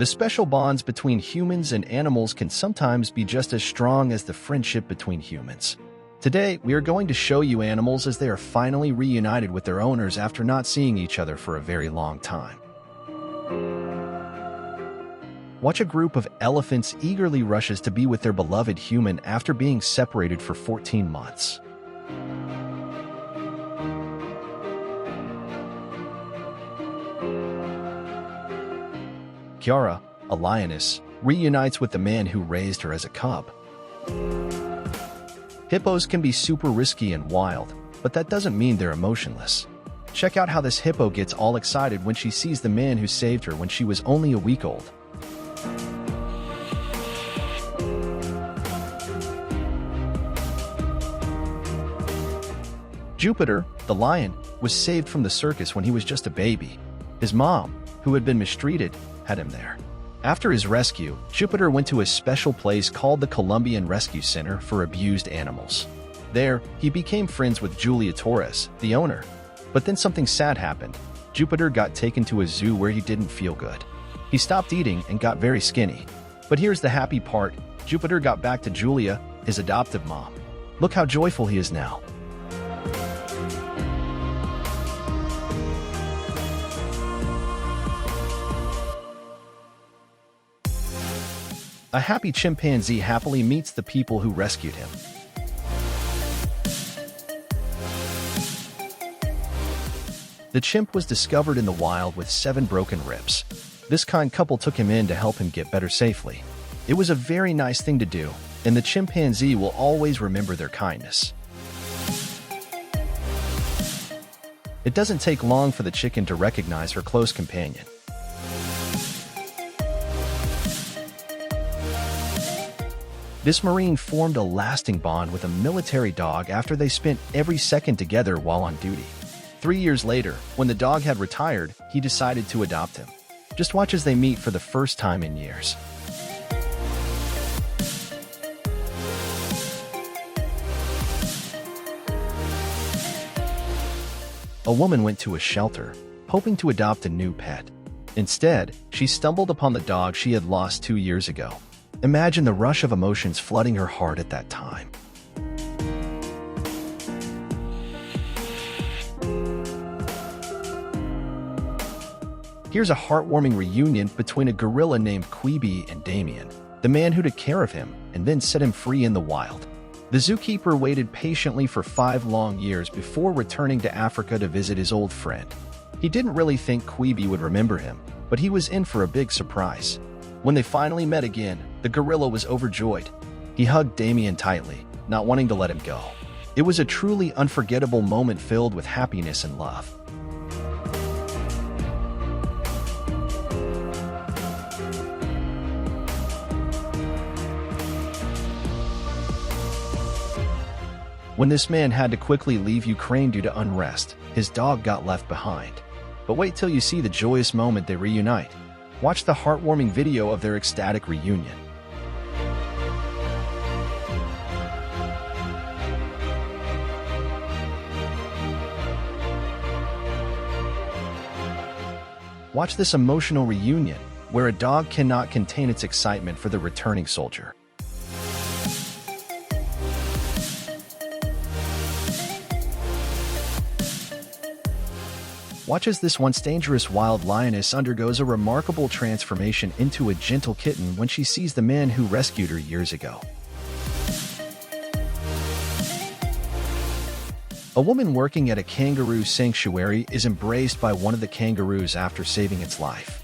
The special bonds between humans and animals can sometimes be just as strong as the friendship between humans. Today, we are going to show you animals as they are finally reunited with their owners after not seeing each other for a very long time. Watch a group of elephants eagerly rushes to be with their beloved human after being separated for 14 months. Kiara, a lioness, reunites with the man who raised her as a cub. Hippos can be super risky and wild, but that doesn't mean they're emotionless. Check out how this hippo gets all excited when she sees the man who saved her when she was only a week old. Jupiter, the lion, was saved from the circus when he was just a baby. His mom, who had been mistreated, had him there. After his rescue, Jupiter went to a special place called the Colombian Rescue Center for Abused Animals. There, he became friends with Julia Torres, the owner. But then something sad happened. Jupiter got taken to a zoo where he didn't feel good. He stopped eating and got very skinny. But here's the happy part. Jupiter got back to Julia, his adoptive mom. Look how joyful he is now. A happy chimpanzee happily meets the people who rescued him. The chimp was discovered in the wild with 7 broken ribs. This kind couple took him in to help him get better safely. It was a very nice thing to do, and the chimpanzee will always remember their kindness. It doesn't take long for the chicken to recognize her close companion. This Marine formed a lasting bond with a military dog after they spent every second together while on duty. 3 years later, when the dog had retired, he decided to adopt him. Just watch as they meet for the first time in years. A woman went to a shelter, hoping to adopt a new pet. Instead, she stumbled upon the dog she had lost 2 years ago. Imagine the rush of emotions flooding her heart at that time. Here's a heartwarming reunion between a gorilla named Quibi and Damien, the man who took care of him and then set him free in the wild. The zookeeper waited patiently for 5 long years before returning to Africa to visit his old friend. He didn't really think Quibi would remember him, but he was in for a big surprise. When they finally met again, the gorilla was overjoyed. He hugged Damien tightly, not wanting to let him go. It was a truly unforgettable moment filled with happiness and love. When this man had to quickly leave Ukraine due to unrest, his dog got left behind. But wait till you see the joyous moment they reunite. Watch the heartwarming video of their ecstatic reunion. Watch this emotional reunion, where a dog cannot contain its excitement for the returning soldier. Watch as this once dangerous wild lioness undergoes a remarkable transformation into a gentle kitten when she sees the man who rescued her years ago. A woman working at a kangaroo sanctuary is embraced by one of the kangaroos after saving its life.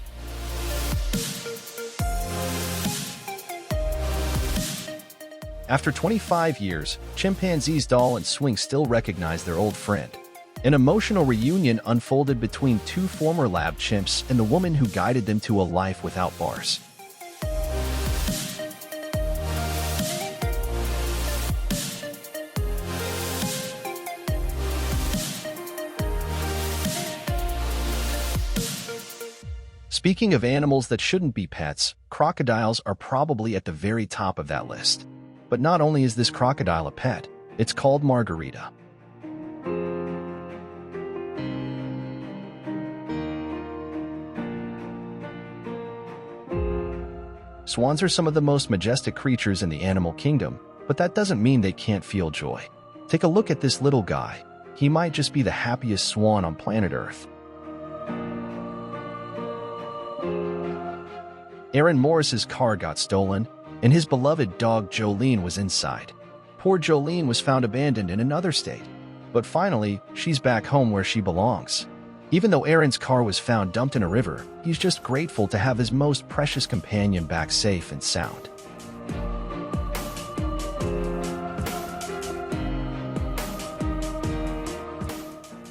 After 25 years, chimpanzees Doll and Swing still recognize their old friend. An emotional reunion unfolded between 2 former lab chimps and the woman who guided them to a life without bars. Speaking of animals that shouldn't be pets, crocodiles are probably at the very top of that list. But not only is this crocodile a pet, it's called Margarita. Swans are some of the most majestic creatures in the animal kingdom, but that doesn't mean they can't feel joy. Take a look at this little guy. He might just be the happiest swan on planet Earth. Aaron Morris's car got stolen, and his beloved dog Jolene was inside. Poor Jolene was found abandoned in another state, but finally, she's back home where she belongs. Even though Aaron's car was found dumped in a river, he's just grateful to have his most precious companion back safe and sound.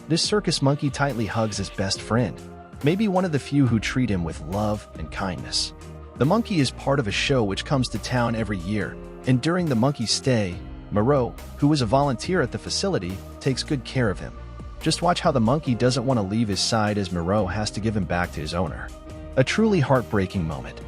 This circus monkey tightly hugs his best friend, maybe one of the few who treat him with love and kindness. The monkey is part of a show which comes to town every year, and during the monkey's stay, Moreau, who is a volunteer at the facility, takes good care of him. Just watch how the monkey doesn't want to leave his side as Moreau has to give him back to his owner. A truly heartbreaking moment.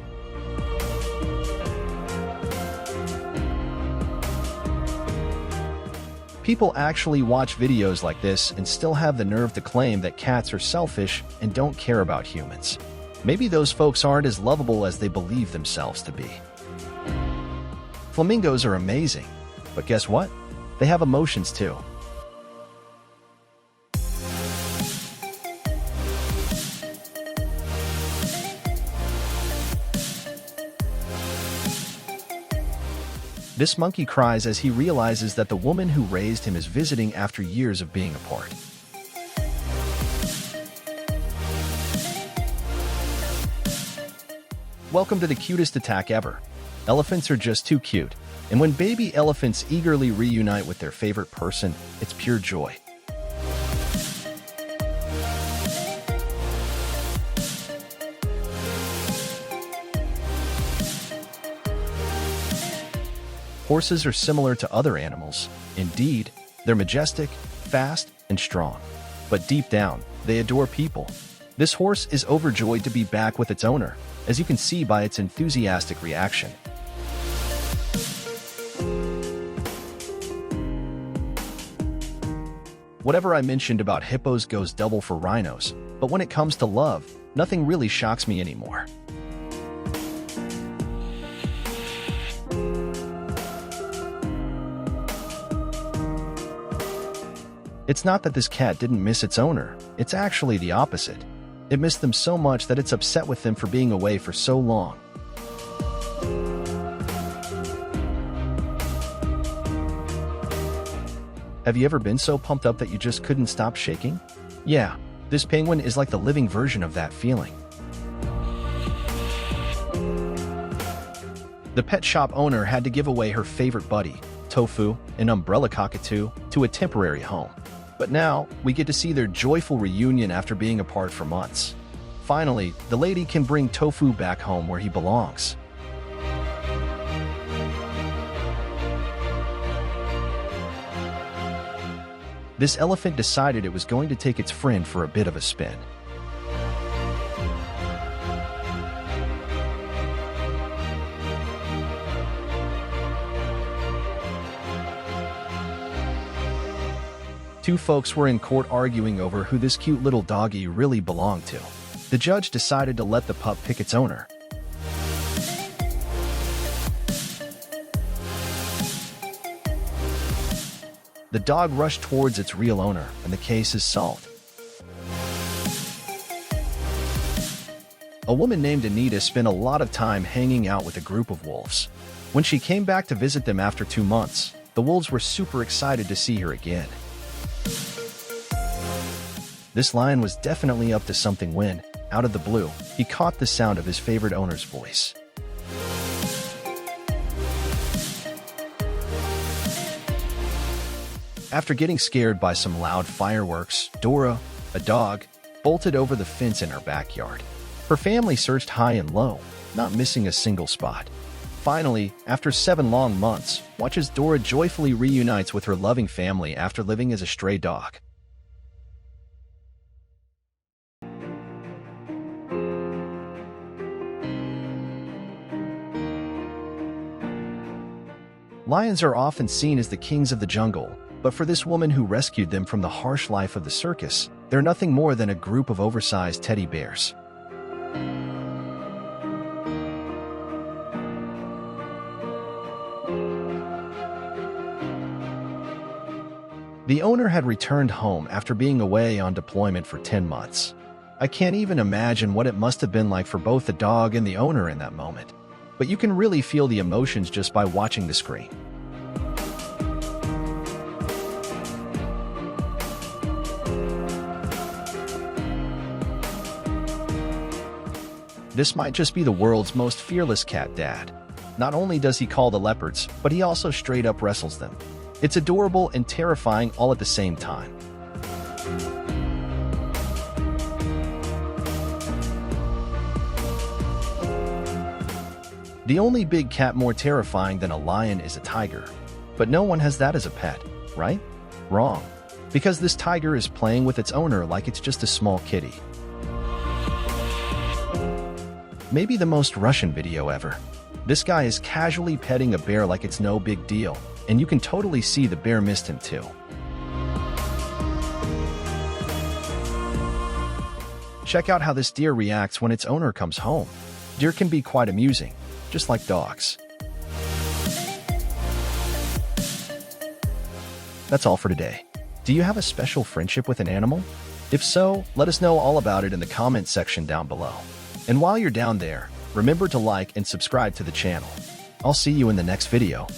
People actually watch videos like this and still have the nerve to claim that cats are selfish and don't care about humans. Maybe those folks aren't as lovable as they believe themselves to be. Flamingos are amazing, but guess what? They have emotions too. This monkey cries as he realizes that the woman who raised him is visiting after years of being apart. Welcome to the cutest attack ever. Elephants are just too cute, and when baby elephants eagerly reunite with their favorite person, it's pure joy. Horses are similar to other animals. Indeed, they're majestic, fast, and strong. But deep down, they adore people. This horse is overjoyed to be back with its owner, as you can see by its enthusiastic reaction. Whatever I mentioned about hippos goes double for rhinos, but when it comes to love, nothing really shocks me anymore. It's not that this cat didn't miss its owner, it's actually the opposite. It missed them so much that it's upset with them for being away for so long. Have you ever been so pumped up that you just couldn't stop shaking? Yeah, this penguin is like the living version of that feeling. The pet shop owner had to give away her favorite buddy, Tofu, an umbrella cockatoo, to a temporary home. But now, we get to see their joyful reunion after being apart for months. Finally, the lady can bring Tofu back home where he belongs. This elephant decided it was going to take its friend for a bit of a spin. Two folks were in court arguing over who this cute little doggy really belonged to. The judge decided to let the pup pick its owner. The dog rushed towards its real owner, and the case is solved. A woman named Anita spent a lot of time hanging out with a group of wolves. When she came back to visit them after 2 months, the wolves were super excited to see her again. This lion was definitely up to something when, out of the blue, he caught the sound of his favorite owner's voice. After getting scared by some loud fireworks, Dora, a dog, bolted over the fence in her backyard. Her family searched high and low, not missing a single spot. Finally, after 7 long months, watch as Dora joyfully reunites with her loving family after living as a stray dog. Lions are often seen as the kings of the jungle, but for this woman who rescued them from the harsh life of the circus, they're nothing more than a group of oversized teddy bears. The owner had returned home after being away on deployment for 10 months. I can't even imagine what it must have been like for both the dog and the owner in that moment. But you can really feel the emotions just by watching the screen. This might just be the world's most fearless cat dad. Not only does he call the leopards, but he also straight up wrestles them. It's adorable and terrifying all at the same time. The only big cat more terrifying than a lion is a tiger. But no one has that as a pet, right? Wrong. Because this tiger is playing with its owner like it's just a small kitty. Maybe the most Russian video ever. This guy is casually petting a bear like it's no big deal, and you can totally see the bear missed him too. Check out how this deer reacts when its owner comes home. Deer can be quite amusing, just like dogs. That's all for today. Do you have a special friendship with an animal? If so, let us know all about it in the comments section down below. And while you're down there, remember to like and subscribe to the channel. I'll see you in the next video.